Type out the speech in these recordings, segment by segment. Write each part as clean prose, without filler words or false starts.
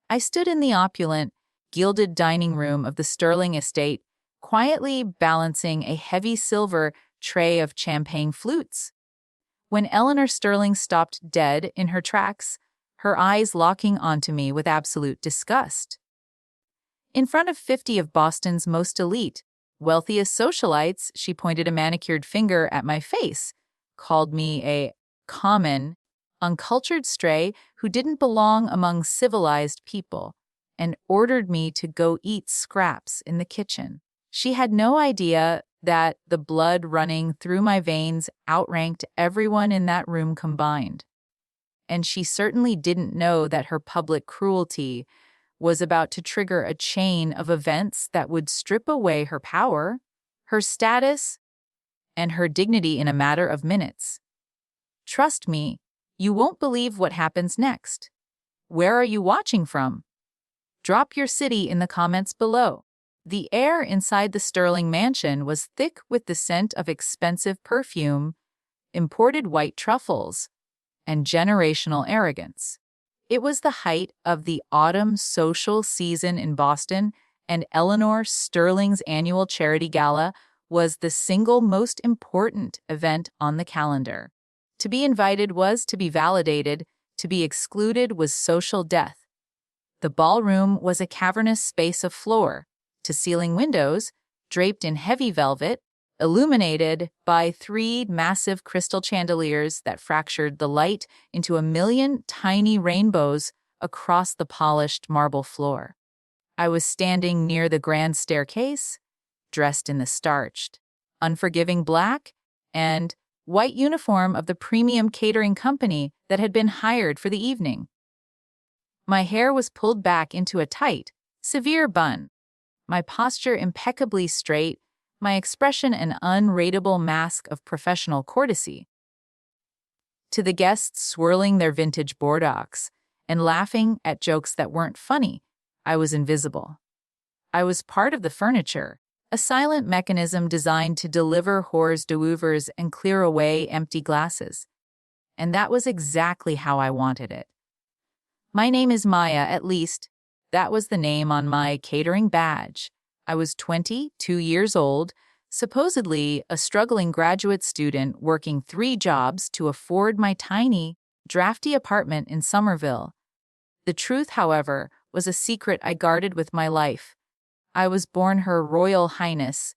I stood in the opulent, gilded dining room of the Sterling estate, quietly balancing a heavy silver tray of champagne flutes. When Eleanor Sterling stopped dead in her tracks, her eyes locking onto me with absolute disgust. In front of 50 of Boston's most elite, wealthiest socialites, she pointed a manicured finger at my face, called me a common, uncultured stray who didn't belong among civilized people, and ordered me to go eat scraps in the kitchen. She had no idea that the blood running through my veins outranked everyone in that room combined. And she certainly didn't know that her public cruelty was about to trigger a chain of events that would strip away her power, her status, and her dignity in a matter of minutes. Trust me, you won't believe what happens next. Where are you watching from? Drop your city in the comments below. The air inside the Sterling mansion was thick with the scent of expensive perfume, imported white truffles, and generational arrogance. It was the height of the autumn social season in Boston, and Eleanor Sterling's annual charity gala was the single most important event on the calendar. To be invited was to be validated, to be excluded was social death. The ballroom was a cavernous space of floor-to-ceiling windows, draped in heavy velvet, illuminated by 3 massive crystal chandeliers that fractured the light into a million tiny rainbows across the polished marble floor. I was standing near the grand staircase, dressed in the starched, unforgiving black and white uniform of the premium catering company that had been hired for the evening. My hair was pulled back into a tight, severe bun, my posture impeccably straight, my expression an unrateable mask of professional courtesy. To the guests swirling their vintage bordocks and laughing at jokes that weren't funny, I was invisible. I was part of the furniture, a silent mechanism designed to deliver hors d'oeuvres and clear away empty glasses. And that was exactly how I wanted it. My name is Maya, at least. That was the name on my catering badge. I was 22 years old, supposedly a struggling graduate student working 3 jobs to afford my tiny, drafty apartment in Somerville. The truth, however, was a secret I guarded with my life. I was born Her Royal Highness,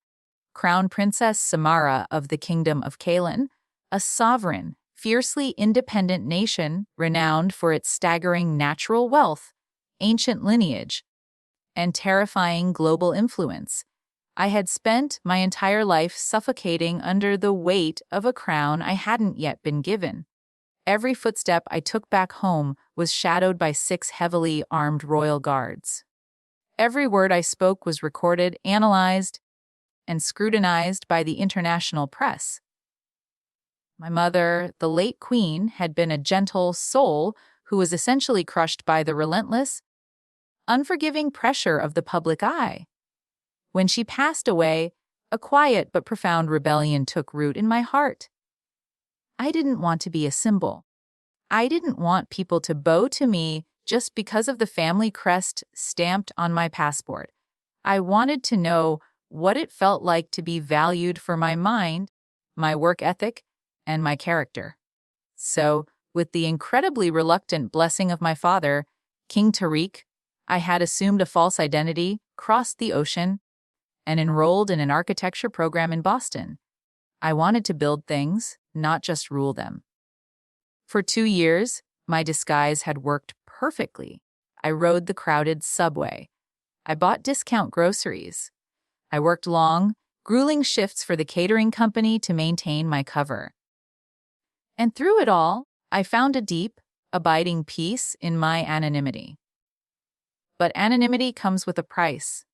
Crown Princess Samara of the Kingdom of Kalen, a sovereign, fiercely independent nation renowned for its staggering natural wealth, ancient lineage, and terrifying global influence. I had spent my entire life suffocating under the weight of a crown I hadn't yet been given. Every footstep I took back home was shadowed by 6 heavily armed royal guards. Every word I spoke was recorded, analyzed, and scrutinized by the international press. My mother, the late queen, had been a gentle soul who was essentially crushed by the relentless, unforgiving pressure of the public eye. When she passed away, a quiet but profound rebellion took root in my heart. I didn't want to be a symbol. I didn't want people to bow to me just because of the family crest stamped on my passport. I wanted to know what it felt like to be valued for my mind, my work ethic, and my character. So, with the incredibly reluctant blessing of my father, King Tariq, I had assumed a false identity, crossed the ocean, and enrolled in an architecture program in Boston. I wanted to build things, not just rule them. For 2 years, my disguise had worked perfectly. I rode the crowded subway. I bought discount groceries. I worked long, grueling shifts for the catering company to maintain my cover. And through it all, I found a deep, abiding peace in my anonymity. But anonymity comes with a price.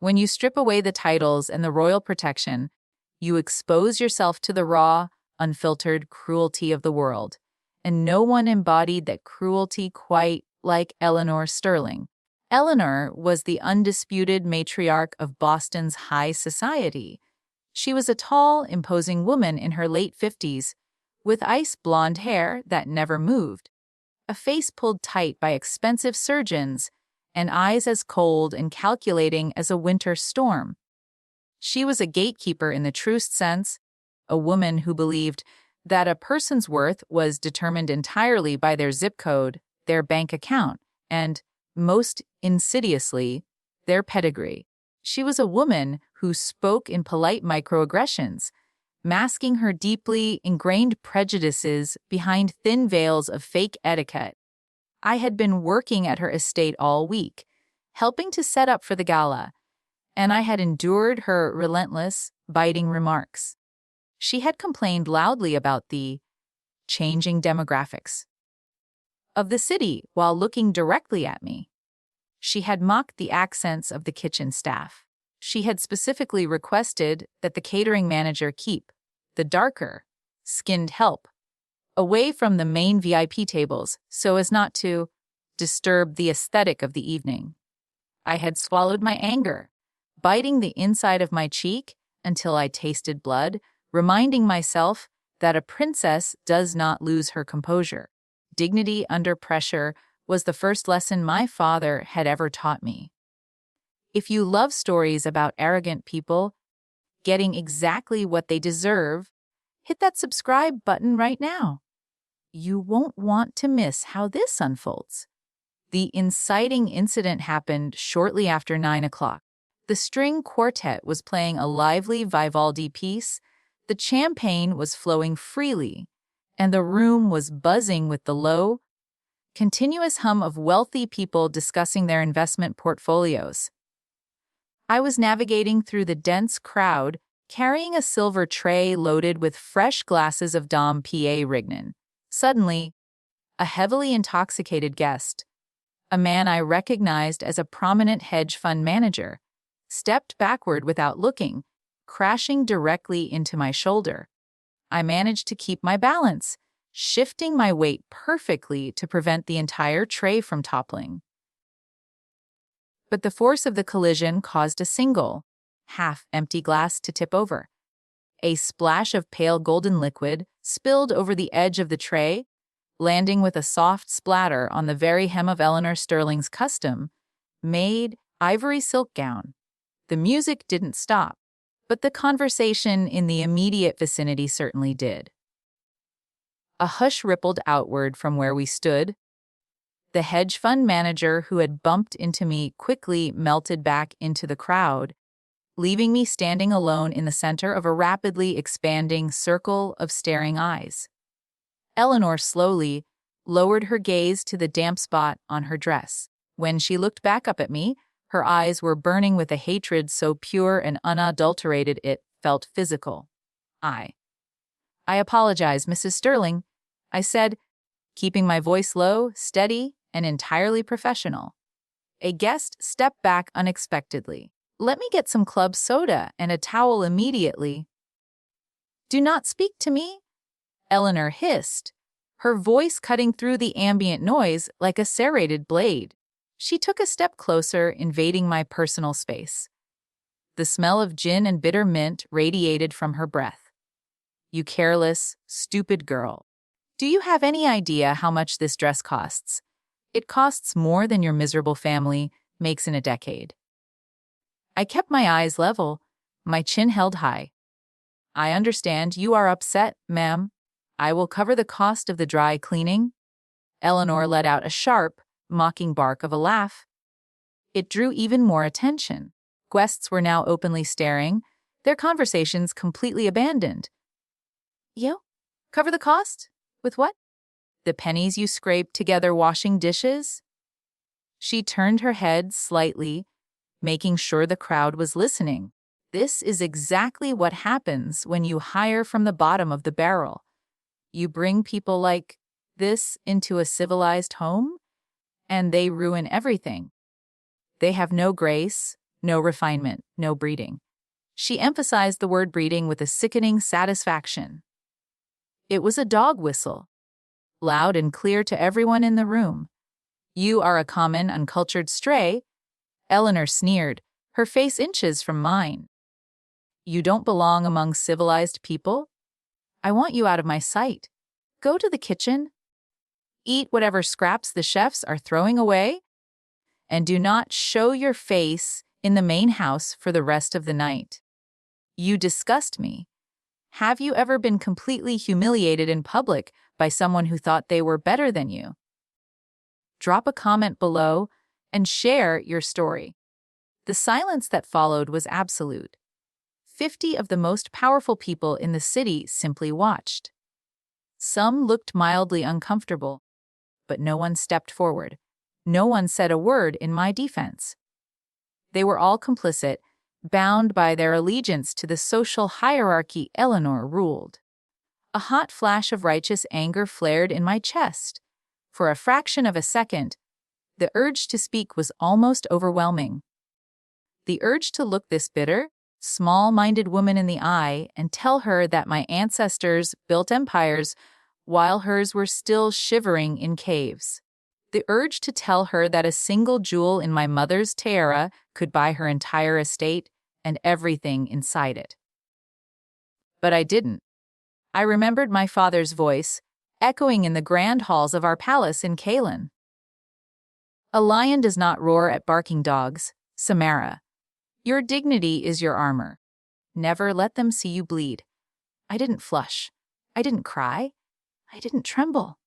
When you strip away the titles and the royal protection, you expose yourself to the raw, unfiltered cruelty of the world. And no one embodied that cruelty quite like Eleanor Sterling. Eleanor was the undisputed matriarch of Boston's high society. She was a tall, imposing woman in her late 50s, with ice-blonde hair that never moved, a face pulled tight by expensive surgeons, and eyes as cold and calculating as a winter storm. She was a gatekeeper in the truest sense, a woman who believed that a person's worth was determined entirely by their zip code, their bank account, and, most insidiously, their pedigree. She was a woman who spoke in polite microaggressions, masking her deeply ingrained prejudices behind thin veils of fake etiquette. I had been working at her estate all week, helping to set up for the gala, and I had endured her relentless, biting remarks. She had complained loudly about the changing demographics of the city while looking directly at me. She had mocked the accents of the kitchen staff. She had specifically requested that the catering manager keep the darker, skinned help away from the main VIP tables so as not to disturb the aesthetic of the evening. I had swallowed my anger, biting the inside of my cheek until I tasted blood, reminding myself that a princess does not lose her composure. Dignity under pressure was the first lesson my father had ever taught me. If you love stories about arrogant people getting exactly what they deserve, hit that subscribe button right now. You won't want to miss how this unfolds. The inciting incident happened shortly after 9 o'clock. The string quartet was playing a lively Vivaldi piece, the champagne was flowing freely, and the room was buzzing with the low, continuous hum of wealthy people discussing their investment portfolios. I was navigating through the dense crowd, carrying a silver tray loaded with fresh glasses of Dom P.A. Rignan. Suddenly, a heavily intoxicated guest, a man I recognized as a prominent hedge fund manager, stepped backward without looking, crashing directly into my shoulder. I managed to keep my balance, shifting my weight perfectly to prevent the entire tray from toppling. But the force of the collision caused a single, half-empty glass to tip over. A splash of pale golden liquid spilled over the edge of the tray, landing with a soft splatter on the very hem of Eleanor Sterling's custom-made ivory silk gown. The music didn't stop, but the conversation in the immediate vicinity certainly did. A hush rippled outward from where we stood. The hedge fund manager who had bumped into me quickly melted back into the crowd, leaving me standing alone in the center of a rapidly expanding circle of staring eyes. Eleanor slowly lowered her gaze to the damp spot on her dress. When she looked back up at me, her eyes were burning with a hatred so pure and unadulterated it felt physical. I apologize, Mrs. Sterling, I said, keeping my voice low, steady, and entirely professional. A guest stepped back unexpectedly. Let me get some club soda and a towel immediately. Do not speak to me, Eleanor hissed, her voice cutting through the ambient noise like a serrated blade. She took a step closer, invading my personal space. The smell of gin and bitter mint radiated from her breath. You careless, stupid girl. Do you have any idea how much this dress costs? It costs more than your miserable family makes in a decade. I kept my eyes level, my chin held high. I understand you are upset, ma'am. I will cover the cost of the dry cleaning. Eleanor let out a sharp, mocking bark of a laugh. It drew even more attention. Guests were now openly staring, their conversations completely abandoned. You? Cover the cost? With what? The pennies you scraped together washing dishes? She turned her head slightly, making sure the crowd was listening. This is exactly what happens when you hire from the bottom of the barrel. You bring people like this into a civilized home, and they ruin everything. They have no grace, no refinement, no breeding. She emphasized the word breeding with a sickening satisfaction. It was a dog whistle, loud and clear to everyone in the room. You are a common, uncultured stray, Eleanor sneered, her face inches from mine. You don't belong among civilized people? I want you out of my sight. Go to the kitchen. Eat whatever scraps the chefs are throwing away, and do not show your face in the main house for the rest of the night. You disgust me. Have you ever been completely humiliated in public by someone who thought they were better than you? Drop a comment below and share your story. The silence that followed was absolute. 50 of the most powerful people in the city simply watched. Some looked mildly uncomfortable, but no one stepped forward. No one said a word in my defense. They were all complicit, bound by their allegiance to the social hierarchy Eleanor ruled. A hot flash of righteous anger flared in my chest. For a fraction of a second, the urge to speak was almost overwhelming. The urge to look this bitter, small-minded woman in the eye and tell her that my ancestors built empires while hers were still shivering in caves. The urge to tell her that a single jewel in my mother's tiara could buy her entire estate and everything inside it. But I didn't. I remembered my father's voice, echoing in the grand halls of our palace in Kaelin. A lion does not roar at barking dogs, Samara. Your dignity is your armor. Never let them see you bleed. I didn't flush. I didn't cry. I didn't tremble.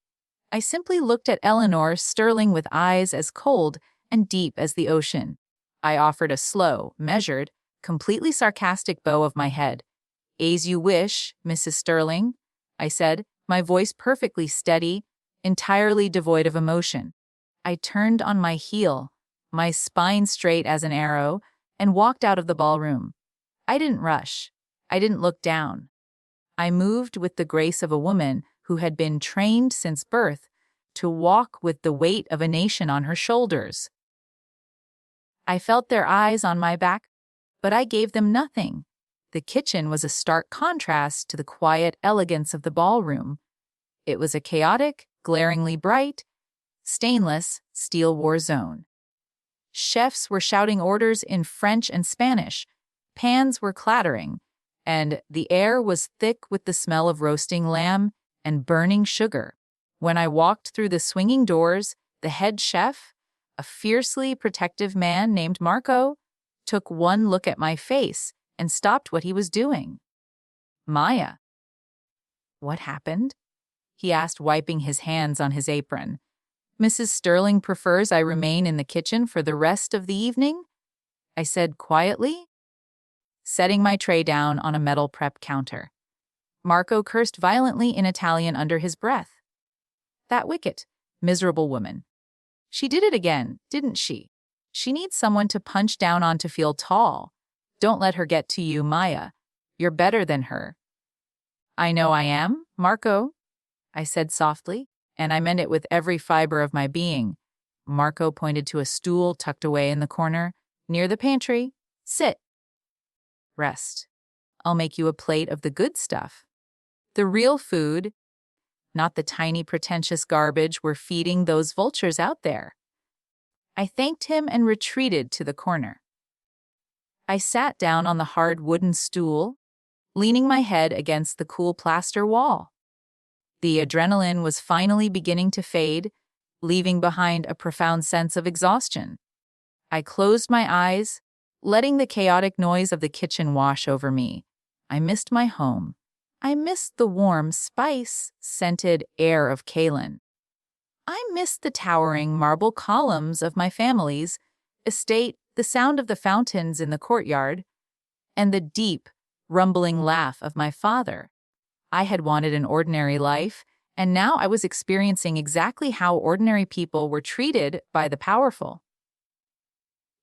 I simply looked at Eleanor Sterling with eyes as cold and deep as the ocean. I offered a slow, measured, completely sarcastic bow of my head. "As you wish, Mrs. Sterling," I said, my voice perfectly steady, entirely devoid of emotion. I turned on my heel, my spine straight as an arrow, and walked out of the ballroom. I didn't rush. I didn't look down. I moved with the grace of a woman who had been trained since birth to walk with the weight of a nation on her shoulders. I felt their eyes on my back, but I gave them nothing. The kitchen was a stark contrast to the quiet elegance of the ballroom. It was a chaotic, glaringly bright, stainless steel war zone. Chefs were shouting orders in French and Spanish, pans were clattering, and the air was thick with the smell of roasting lamb and burning sugar. When I walked through the swinging doors, the head chef, a fiercely protective man named Marco, took one look at my face and stopped what he was doing. "Maya." "What happened?" he asked, wiping his hands on his apron. "Mrs. Sterling prefers I remain in the kitchen for the rest of the evening?" I said quietly, setting my tray down on a metal prep counter. Marco cursed violently in Italian under his breath. "That wicked, miserable woman. She did it again, didn't she? She needs someone to punch down on to feel tall. Don't let her get to you, Maya. You're better than her." "I know I am, Marco," I said softly, and I meant it with every fiber of my being. Marco pointed to a stool tucked away in the corner, near the pantry. "Sit. Rest. I'll make you a plate of the good stuff. The real food, not the tiny pretentious garbage we're feeding those vultures out there." I thanked him and retreated to the corner. I sat down on the hard wooden stool, leaning my head against the cool plaster wall. The adrenaline was finally beginning to fade, leaving behind a profound sense of exhaustion. I closed my eyes, letting the chaotic noise of the kitchen wash over me. I missed my home. I missed the warm, spice-scented air of Kaelin. I missed the towering marble columns of my family's estate, the sound of the fountains in the courtyard, and the deep, rumbling laugh of my father. I had wanted an ordinary life, and now I was experiencing exactly how ordinary people were treated by the powerful.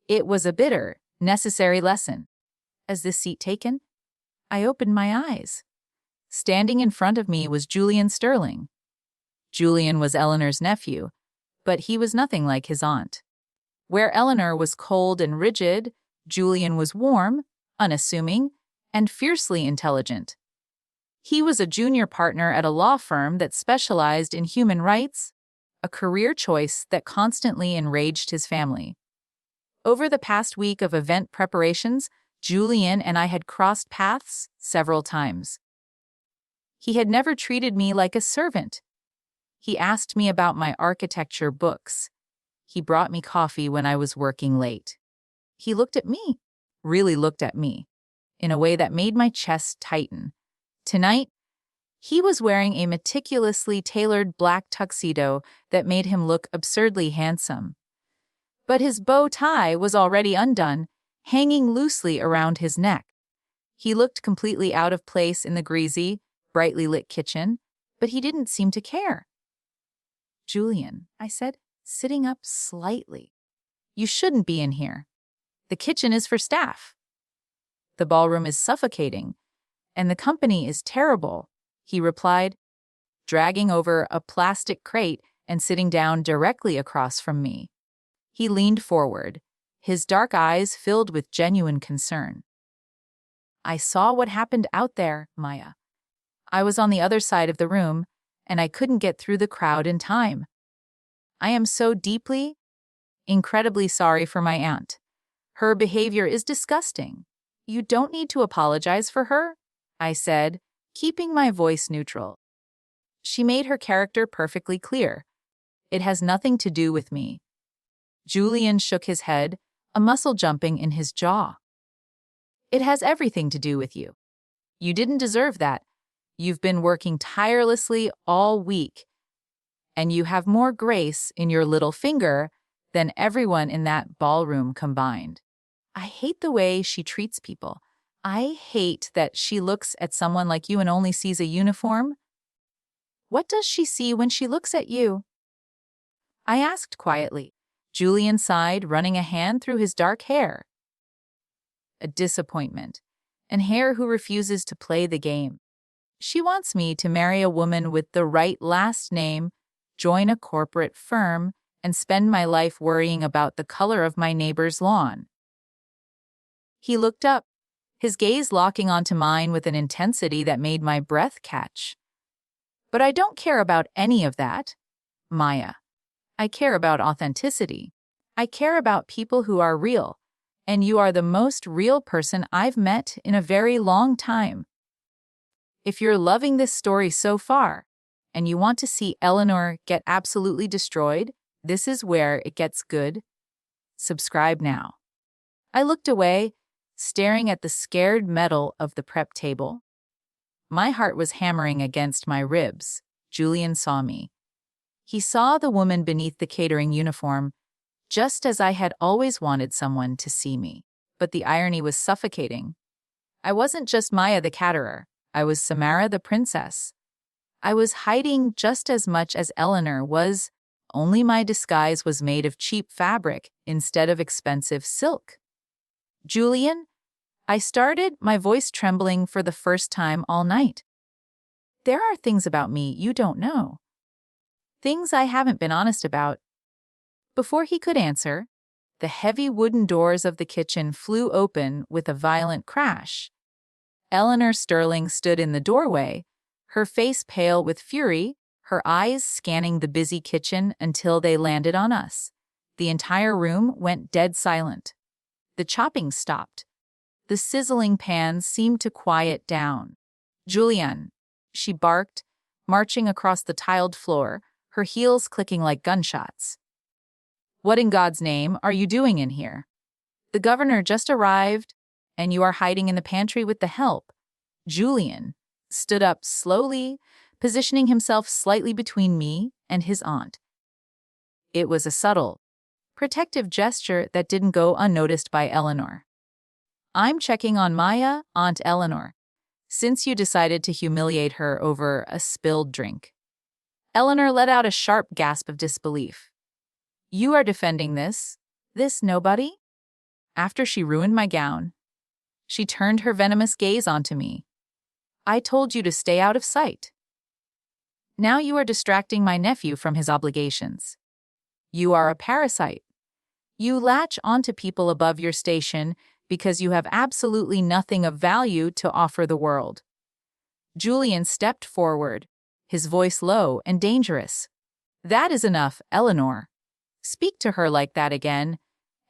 It was a bitter, necessary lesson. As this seat taken, I opened my eyes. Standing in front of me was Julian Sterling. Julian was Eleanor's nephew, but he was nothing like his aunt. Where Eleanor was cold and rigid, Julian was warm, unassuming, and fiercely intelligent. He was a junior partner at a law firm that specialized in human rights, a career choice that constantly enraged his family. Over the past week of event preparations, Julian and I had crossed paths several times. He had never treated me like a servant. He asked me about my architecture books. He brought me coffee when I was working late. He looked at me, really looked at me, in a way that made my chest tighten. Tonight, he was wearing a meticulously tailored black tuxedo that made him look absurdly handsome. But his bow tie was already undone, hanging loosely around his neck. He looked completely out of place in the greasy, brightly lit kitchen, but he didn't seem to care. "Julian," I said, sitting up slightly, "you shouldn't be in here. The kitchen is for staff. The ballroom is suffocating, and the company is terrible," he replied, dragging over a plastic crate and sitting down directly across from me. He leaned forward, his dark eyes filled with genuine concern. "I saw what happened out there, Maya. I was on the other side of the room, and I couldn't get through the crowd in time. I am so deeply, incredibly sorry for my aunt. Her behavior is disgusting. You don't need to apologize for her," I said, keeping my voice neutral. "She made her character perfectly clear. It has nothing to do with me." Julian shook his head, a muscle jumping in his jaw. "It has everything to do with you. You didn't deserve that. You've been working tirelessly all week, and you have more grace in your little finger than everyone in that ballroom combined. I hate the way she treats people. I hate that she looks at someone like you and only sees a uniform. What does she see when she looks at you?" I asked quietly. Julian sighed, running a hand through his dark hair. "A disappointment. An hair who refuses to play the game. She wants me to marry a woman with the right last name, join a corporate firm, and spend my life worrying about the color of my neighbor's lawn." He looked up, his gaze locking onto mine with an intensity that made my breath catch. "But I don't care about any of that, Maya. I care about authenticity. I care about people who are real, and you are the most real person I've met in a very long time. If you're loving this story so far, and you want to see Eleanor get absolutely destroyed, this is where it gets good. Subscribe now." I looked away, staring at the scared metal of the prep table. My heart was hammering against my ribs. Julian saw me. He saw the woman beneath the catering uniform, just as I had always wanted someone to see me. But the irony was suffocating. I wasn't just Maya the caterer. I was Samara the princess. I was hiding just as much as Eleanor was, only my disguise was made of cheap fabric instead of expensive silk. "Julian," I started, my voice trembling for the first time all night. "There are things about me you don't know. Things I haven't been honest about." Before he could answer, the heavy wooden doors of the kitchen flew open with a violent crash. Eleanor Sterling stood in the doorway, her face pale with fury, her eyes scanning the busy kitchen until they landed on us. The entire room went dead silent. The chopping stopped. The sizzling pans seemed to quiet down. "Julian," she barked, marching across the tiled floor, her heels clicking like gunshots. "What in God's name are you doing in here? The governor just arrived, and you are hiding in the pantry with the help." Julian stood up slowly, positioning himself slightly between me and his aunt. It was a subtle, protective gesture that didn't go unnoticed by Eleanor. "I'm checking on Maya, Aunt Eleanor, since you decided to humiliate her over a spilled drink." Eleanor let out a sharp gasp of disbelief. "You are defending this nobody? After she ruined my gown?" She turned her venomous gaze onto me. "I told you to stay out of sight. Now you are distracting my nephew from his obligations. You are a parasite. You latch onto people above your station because you have absolutely nothing of value to offer the world." Julian stepped forward, his voice low and dangerous. "That is enough, Eleanor. Speak to her like that again,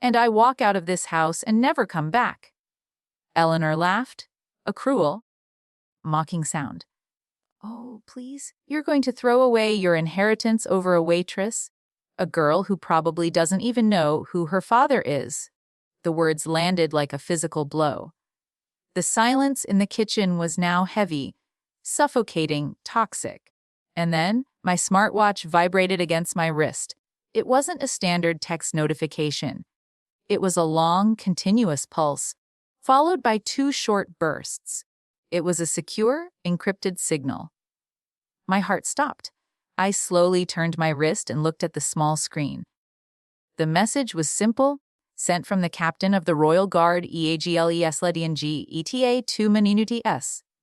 and I walk out of this house and never come back." Eleanor laughed, a cruel, mocking sound. "Oh, please, you're going to throw away your inheritance over a waitress? A girl who probably doesn't even know who her father is. The words landed like a physical blow. The silence in the kitchen was now heavy, suffocating, toxic. And then my smartwatch vibrated against my wrist. It wasn't a standard text notification. It was a long, continuous pulse, followed by two short bursts. It was a secure, encrypted signal. My heart stopped. I slowly turned my wrist and looked at the small screen. The message was simple, sent from the captain of the Royal Guard EAGLES Ledianji ETA 2 minuti.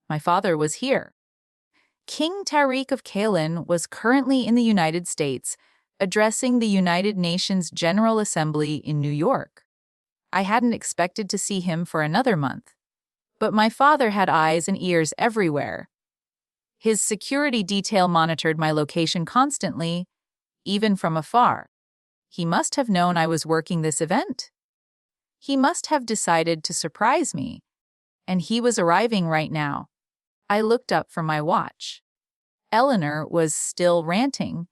My father was here. King Tariq of Kalen was currently in the United States, addressing the United Nations General Assembly in New York. I hadn't expected to see him for another month. But my father had eyes and ears everywhere. His security detail monitored my location constantly, even from afar. He must have known I was working this event. He must have decided to surprise me, and he was arriving right now. I looked up from my watch. Eleanor was still ranting,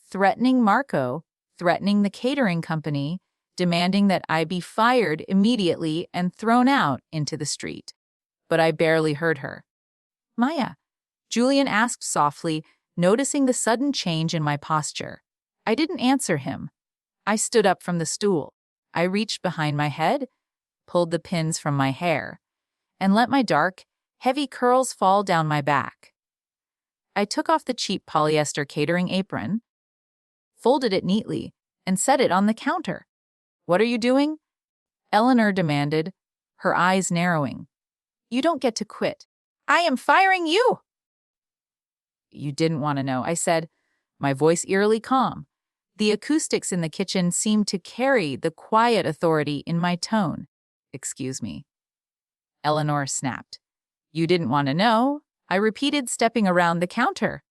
threatening Marco, threatening the catering company, demanding that I be fired immediately and thrown out into the street. But I barely heard her. "Maya," Julian asked softly, noticing the sudden change in my posture. I didn't answer him. I stood up from the stool. I reached behind my head, pulled the pins from my hair, and let my dark, heavy curls fall down my back. I took off the cheap polyester catering apron, folded it neatly, and set it on the counter. "What are you doing?" Eleanor demanded, her eyes narrowing. "You don't get to quit. I am firing you!" "You didn't want to know," I said, my voice eerily calm. The acoustics in the kitchen seemed to carry the quiet authority in my tone. "Excuse me." Eleanor snapped. "You didn't want to know," I repeated, stepping around the counter.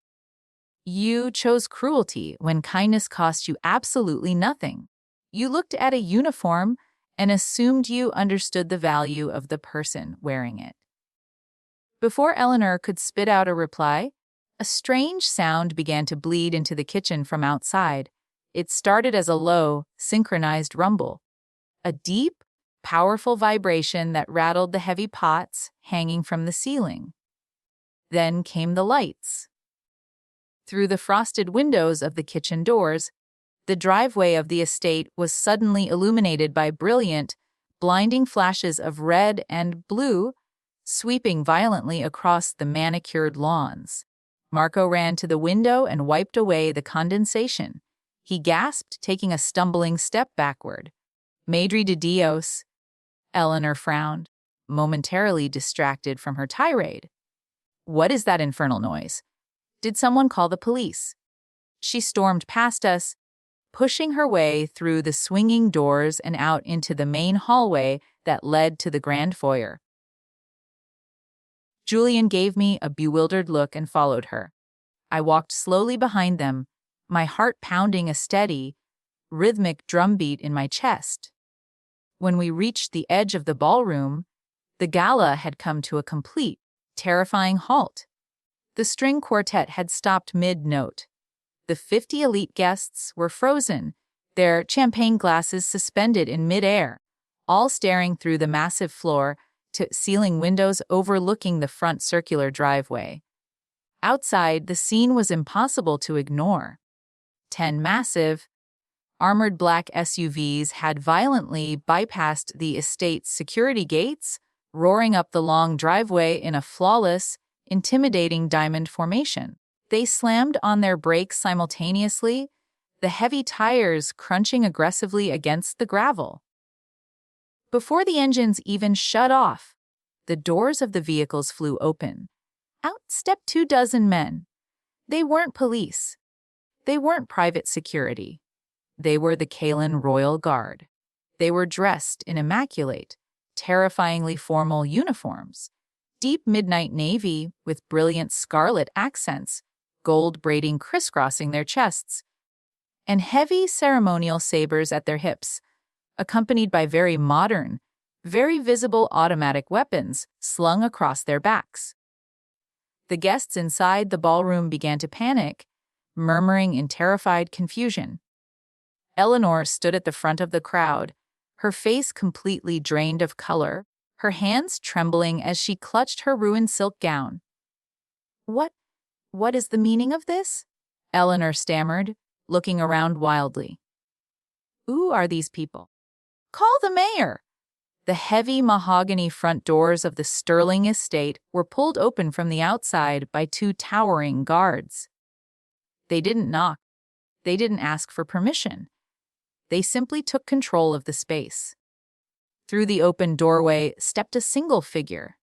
"You chose cruelty when kindness cost you absolutely nothing. You looked at a uniform and assumed you understood the value of the person wearing it." Before Eleanor could spit out a reply, a strange sound began to bleed into the kitchen from outside. It started as a low, synchronized rumble, a deep, powerful vibration that rattled the heavy pots hanging from the ceiling. Then came the lights. Through the frosted windows of the kitchen doors, the driveway of the estate was suddenly illuminated by brilliant, blinding flashes of red and blue, sweeping violently across the manicured lawns. Marco ran to the window and wiped away the condensation. He gasped, taking a stumbling step backward. "Madre de Dios," Eleanor frowned, momentarily distracted from her tirade. "What is that infernal noise? Did someone call the police?" She stormed past us, pushing her way through the swinging doors and out into the main hallway that led to the grand foyer. Julian gave me a bewildered look and followed her. I walked slowly behind them, my heart pounding a steady, rhythmic drumbeat in my chest. When we reached the edge of the ballroom, the gala had come to a complete, terrifying halt. The string quartet had stopped mid-note. The 50 elite guests were frozen, their champagne glasses suspended in mid-air, all staring through the massive floor-to-ceiling windows overlooking the front circular driveway. Outside, the scene was impossible to ignore. 10 massive, armored black SUVs had violently bypassed the estate's security gates, roaring up the long driveway in a flawless, intimidating diamond formation. They slammed on their brakes simultaneously, the heavy tires crunching aggressively against the gravel. Before the engines even shut off, the doors of the vehicles flew open. Out stepped 24 men. They weren't police. They weren't private security. They were the Kalen Royal Guard. They were dressed in immaculate, terrifyingly formal uniforms, deep midnight navy with brilliant scarlet accents, gold braiding crisscrossing their chests, and heavy ceremonial sabers at their hips, accompanied by very modern, very visible automatic weapons slung across their backs. The guests inside the ballroom began to panic, murmuring in terrified confusion. Eleanor stood at the front of the crowd, her face completely drained of color, her hands trembling as she clutched her ruined silk gown. What is the meaning of this? Eleanor stammered, looking around wildly. Who are these people? Call the mayor! The heavy mahogany front doors of the Sterling estate were pulled open from the outside by two towering guards. They didn't knock. They didn't ask for permission. They simply took control of the space. Through the open doorway stepped a single figure,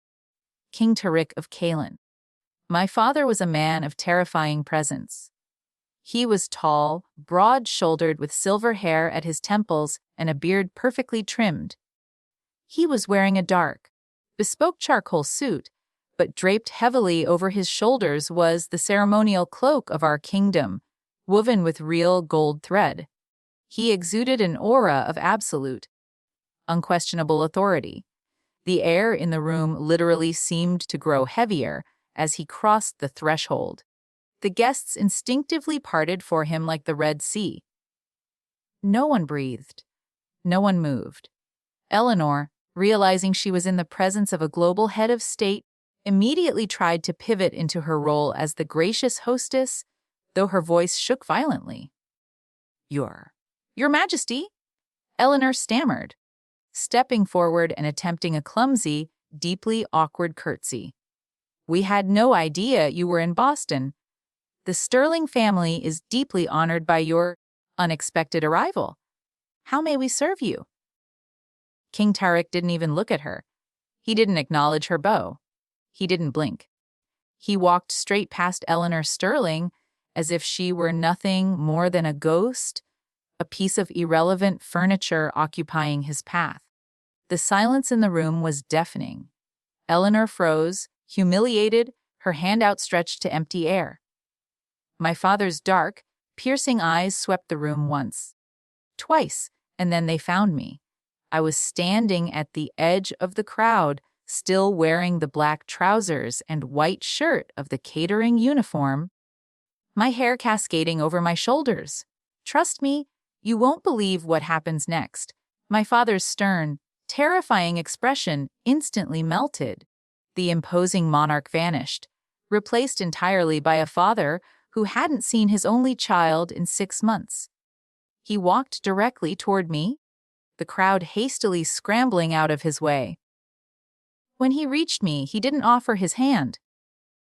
King Tarik of Kaelin. My father was a man of terrifying presence. He was tall, broad-shouldered with silver hair at his temples and a beard perfectly trimmed. He was wearing a dark, bespoke charcoal suit, but draped heavily over his shoulders was the ceremonial cloak of our kingdom, woven with real gold thread. He exuded an aura of absolute, unquestionable authority. The air in the room literally seemed to grow heavier as he crossed the threshold. The guests instinctively parted for him like the Red Sea. No one breathed. No one moved. Eleanor, realizing she was in the presence of a global head of state, immediately tried to pivot into her role as the gracious hostess, though her voice shook violently. Your Majesty? Eleanor stammered, stepping forward and attempting a clumsy, deeply awkward curtsy. We had no idea you were in Boston. The Sterling family is deeply honored by your unexpected arrival. How may we serve you? King Tarik didn't even look at her. He didn't acknowledge her bow. He didn't blink. He walked straight past Eleanor Sterling as if she were nothing more than a ghost, a piece of irrelevant furniture occupying his path. The silence in the room was deafening. Eleanor froze, humiliated, her hand outstretched to empty air. My father's dark, piercing eyes swept the room once, twice, and then they found me. I was standing at the edge of the crowd, still wearing the black trousers and white shirt of the catering uniform, my hair cascading over my shoulders. Trust me, you won't believe what happens next. My father's stern, terrifying expression instantly melted. The imposing monarch vanished, replaced entirely by a father who hadn't seen his only child in 6 months. He walked directly toward me, the crowd hastily scrambling out of his way. When he reached me, he didn't offer his hand.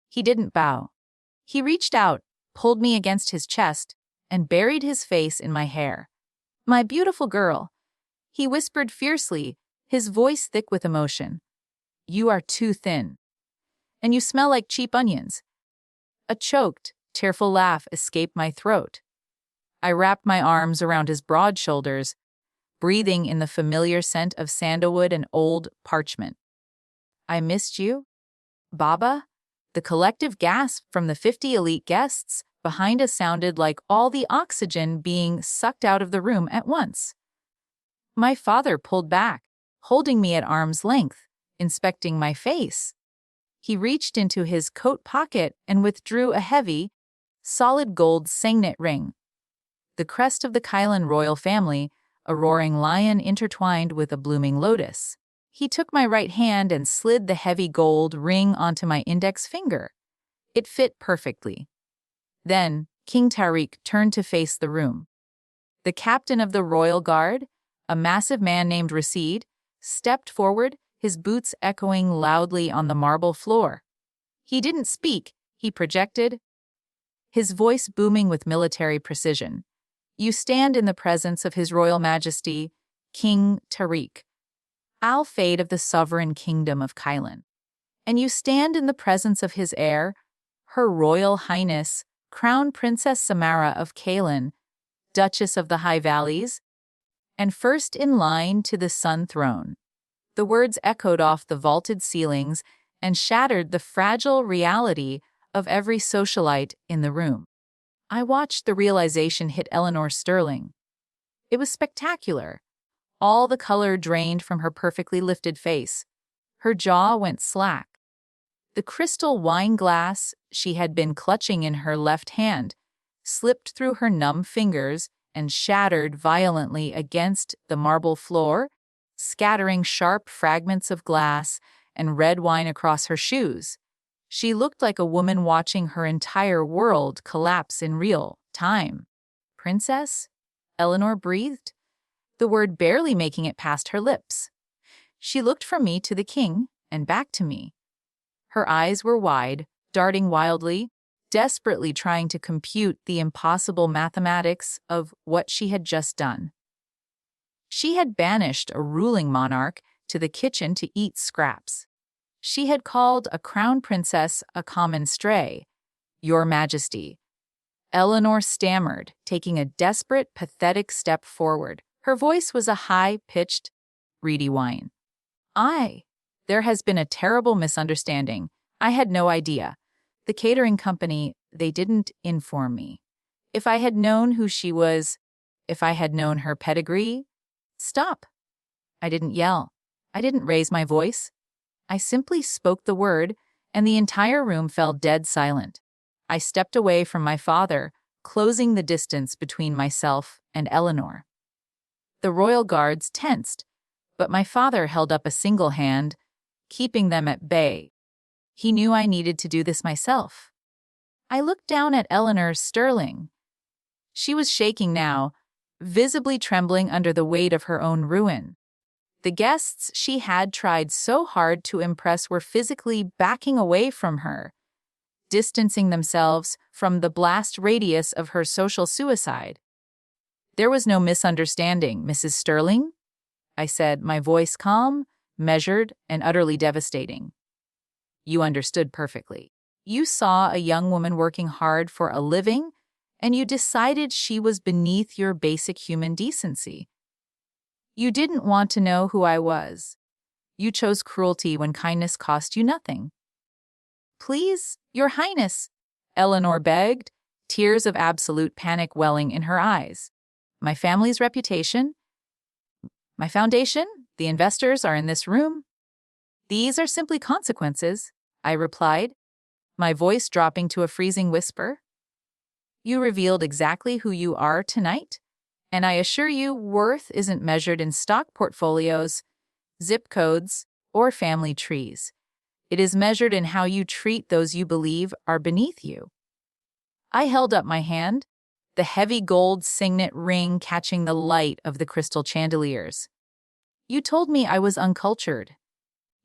He didn't bow. He reached out, pulled me against his chest, and buried his face in my hair. My beautiful girl, he whispered fiercely, his voice thick with emotion. You are too thin. And you smell like cheap onions. A choked, tearful laugh escaped my throat. I wrapped my arms around his broad shoulders, breathing in the familiar scent of sandalwood and old parchment. I missed you, Baba? The collective gasp from the 50 elite guests behind us sounded like all the oxygen being sucked out of the room at once. My father pulled back, holding me at arm's length, inspecting my face. He reached into his coat pocket and withdrew a heavy, solid gold signet ring. The crest of the Kaelin royal family, a roaring lion intertwined with a blooming lotus. He took my right hand and slid the heavy gold ring onto my index finger. It fit perfectly. Then, King Tarik turned to face the room. The captain of the royal guard, a massive man named Rashid, stepped forward, his boots echoing loudly on the marble floor. He didn't speak, he projected, his voice booming with military precision. You stand in the presence of His Royal Majesty, King Tarik, Al-Fayed of the sovereign kingdom of Kaelin. And you stand in the presence of his heir, Her Royal Highness, Crown Princess Samara of Kaelin, Duchess of the High Valleys, and first in line to the Sun Throne. The words echoed off the vaulted ceilings and shattered the fragile reality of every socialite in the room. I watched the realization hit Eleanor Sterling. It was spectacular. All the color drained from her perfectly lifted face. Her jaw went slack. The crystal wine glass she had been clutching in her left hand slipped through her numb fingers and shattered violently against the marble floor, scattering sharp fragments of glass and red wine across her shoes. She looked like a woman watching her entire world collapse in real time. "Princess?" Eleanor breathed, the word barely making it past her lips. She looked from me to the king and back to me. Her eyes were wide, darting wildly, desperately trying to compute the impossible mathematics of what she had just done. She had banished a ruling monarch to the kitchen to eat scraps. She had called a crown princess a common stray. "Your Majesty." Eleanor stammered, taking a desperate, pathetic step forward. Her voice was a high-pitched, reedy whine. There has been a terrible misunderstanding. I had no idea. The catering company, they didn't inform me. If I had known who she was, if I had known her pedigree—" "Stop." I didn't yell. I didn't raise my voice. I simply spoke the word, and the entire room fell dead silent. I stepped away from my father, closing the distance between myself and Eleanor. The royal guards tensed, but my father held up a single hand, keeping them at bay. He knew I needed to do this myself. I looked down at Eleanor Sterling. She was shaking now, visibly trembling under the weight of her own ruin. The guests she had tried so hard to impress were physically backing away from her, distancing themselves from the blast radius of her social suicide. "There was no misunderstanding, Mrs. Sterling," I said, my voice calm, measured, and utterly devastating. "You understood perfectly. You saw a young woman working hard for a living, and you decided she was beneath your basic human decency. You didn't want to know who I was. You chose cruelty when kindness cost you nothing." "Please, Your Highness," Eleanor begged, tears of absolute panic welling in her eyes. "My family's reputation, my foundation, the investors are in this room. These are simply consequences," I replied, my voice dropping to a freezing whisper. "You revealed exactly who you are tonight, and I assure you worth isn't measured in stock portfolios, zip codes, or family trees. It is measured in how you treat those you believe are beneath you." I held up my hand, the heavy gold signet ring catching the light of the crystal chandeliers. "You told me I was uncultured.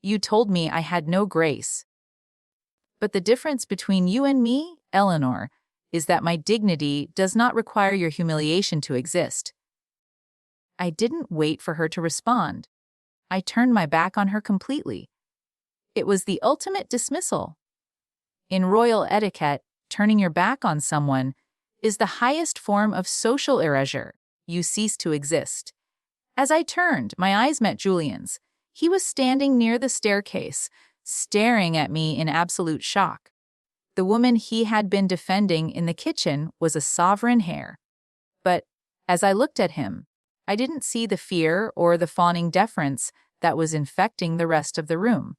You told me I had no grace. But the difference between you and me, Eleanor, is that my dignity does not require your humiliation to exist." I didn't wait for her to respond. I turned my back on her completely. It was the ultimate dismissal. In royal etiquette, turning your back on someone is the highest form of social erasure. You cease to exist. As I turned, my eyes met Julian's. He was standing near the staircase, staring at me in absolute shock. The woman he had been defending in the kitchen was a sovereign heir. But as I looked at him, I didn't see the fear or the fawning deference that was infecting the rest of the room.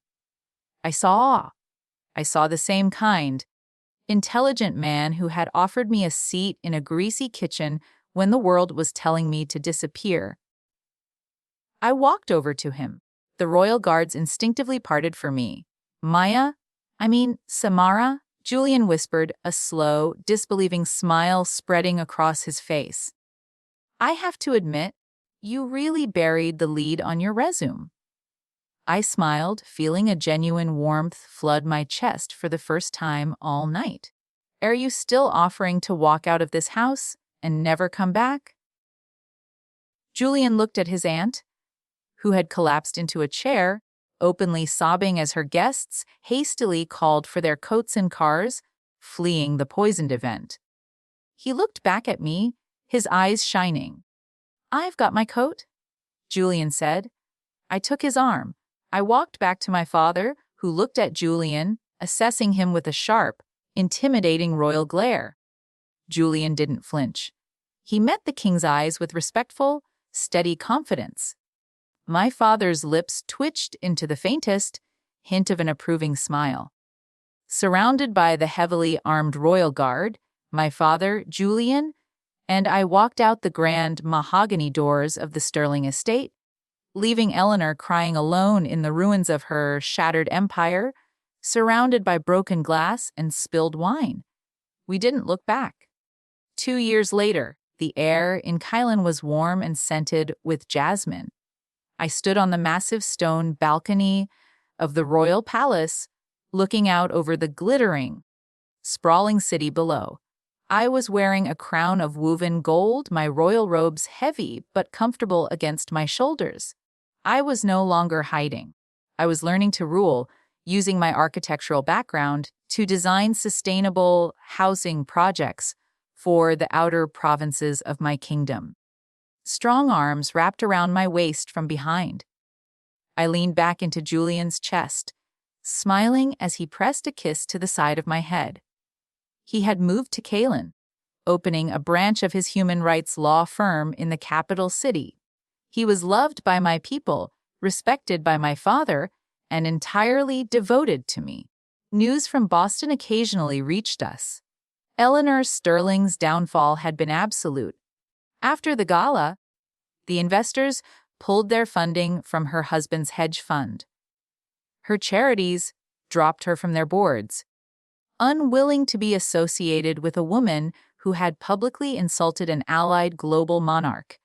I saw awe. I saw the same kind, intelligent man who had offered me a seat in a greasy kitchen when the world was telling me to disappear. I walked over to him. The royal guards instinctively parted for me. Samara," Julian whispered, a slow, disbelieving smile spreading across his face. "I have to admit, you really buried the lead on your resume." I smiled, feeling a genuine warmth flood my chest for the first time all night. "Are you still offering to walk out of this house and never come back?" Julian looked at his aunt, who had collapsed into a chair, openly sobbing as her guests hastily called for their coats and cars, fleeing the poisoned event. He looked back at me, his eyes shining. "I've got my coat," Julian said. I took his arm. I walked back to my father, who looked at Julian, assessing him with a sharp, intimidating royal glare. Julian didn't flinch. He met the king's eyes with respectful, steady confidence. My father's lips twitched into the faintest hint of an approving smile. Surrounded by the heavily armed royal guard, my father, Julian, and I walked out the grand mahogany doors of the Sterling estate, leaving Eleanor crying alone in the ruins of her shattered empire, surrounded by broken glass and spilled wine. We didn't look back. 2 years later, the air in Kylan was warm and scented with jasmine. I stood on the massive stone balcony of the royal palace, looking out over the glittering, sprawling city below. I was wearing a crown of woven gold, my royal robes heavy but comfortable against my shoulders. I was no longer hiding. I was learning to rule, using my architectural background to design sustainable housing projects for the outer provinces of my kingdom. Strong arms wrapped around my waist from behind. I leaned back into Julian's chest, smiling as he pressed a kiss to the side of my head. He had moved to Kylan, opening a branch of his human rights law firm in the capital city. He was loved by my people, respected by my father, and entirely devoted to me. News from Boston occasionally reached us. Eleanor Sterling's downfall had been absolute. After the gala, the investors pulled their funding from her husband's hedge fund. Her charities dropped her from their boards, unwilling to be associated with a woman who had publicly insulted an allied global monarch.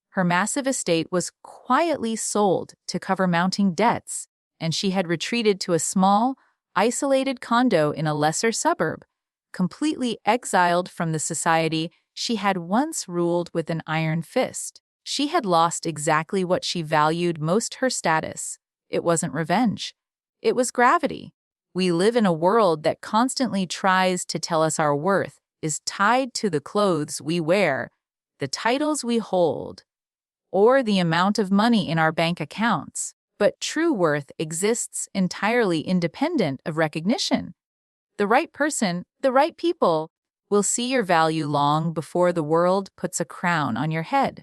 Her massive estate was quietly sold to cover mounting debts, and she had retreated to a small, isolated condo in a lesser suburb, completely exiled from the society she had once ruled with an iron fist. She had lost exactly what she valued most: her status. It wasn't revenge. It was gravity. We live in a world that constantly tries to tell us our worth is tied to the clothes we wear, the titles we hold, or the amount of money in our bank accounts. But true worth exists entirely independent of recognition. The right person, the right people, will see your value long before the world puts a crown on your head.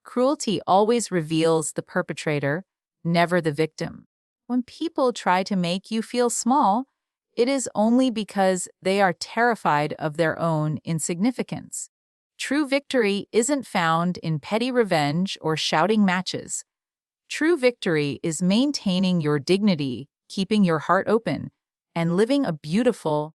Cruelty always reveals the perpetrator, never the victim. When people try to make you feel small, it is only because they are terrified of their own insignificance. True victory isn't found in petty revenge or shouting matches. True victory is maintaining your dignity, keeping your heart open, and living a beautiful,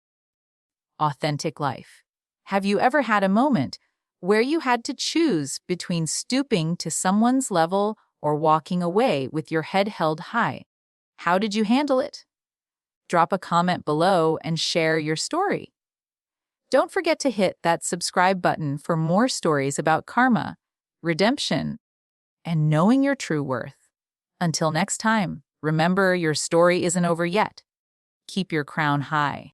authentic life. Have you ever had a moment where you had to choose between stooping to someone's level or walking away with your head held high? How did you handle it? Drop a comment below and share your story. Don't forget to hit that subscribe button for more stories about karma, redemption, and knowing your true worth. Until next time, remember, your story isn't over yet. Keep your crown high.